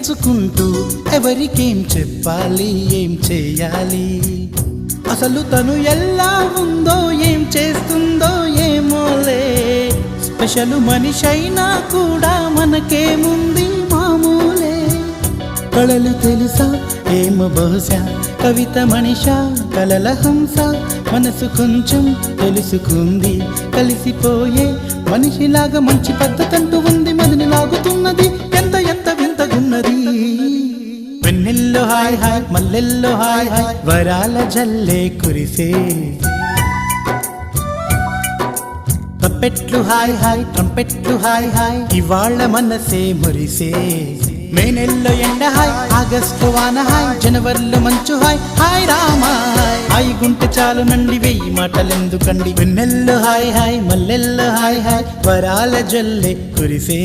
పెంచుకుంటూ ఎవరికేం చెప్పాలి ఏం చేయాలి అసలు తను ఎలా ఉందో ఏం చేస్తుందో ఏమోలే స్పెషల్ మనిషైనా కూడా మనకేముంది మామూలే కళలు తెలుసా ఏమో బహుశా కవిత మనిషా కలల హంస మనసు కొంచెం తెలుసుకుంది కలిసిపోయే మనిషిలాగా మంచి పద్ధతంటూ ఉంది మదిని లాగుతున్నది ఎంత ఎంత వింతగున్నది వెన్నెల్లో హాయ్ హాయ్ మల్లెల్లో హాయ్ హాయ్ వరాల జల్లే కురిసే తప్పెట్లు హాయ్ హాయ్ ట్రంపెట్లు హాయ్ హాయ్ ఇవాళ్ళ మనసే మురిసే మే నెలలో ఎండ హాయ్ ఆగస్టు వాన హాయ్ జనవరిలో మంచు హాయ్ హాయ్ రామా హాయ్ గుంటె చాలు నండి వెయ్యి మాటలెందుకండి వెన్నెల్లో హాయ్ హాయ్ మల్లెల్లో హాయ్ హాయ్ వరాల జల్లే కురిసే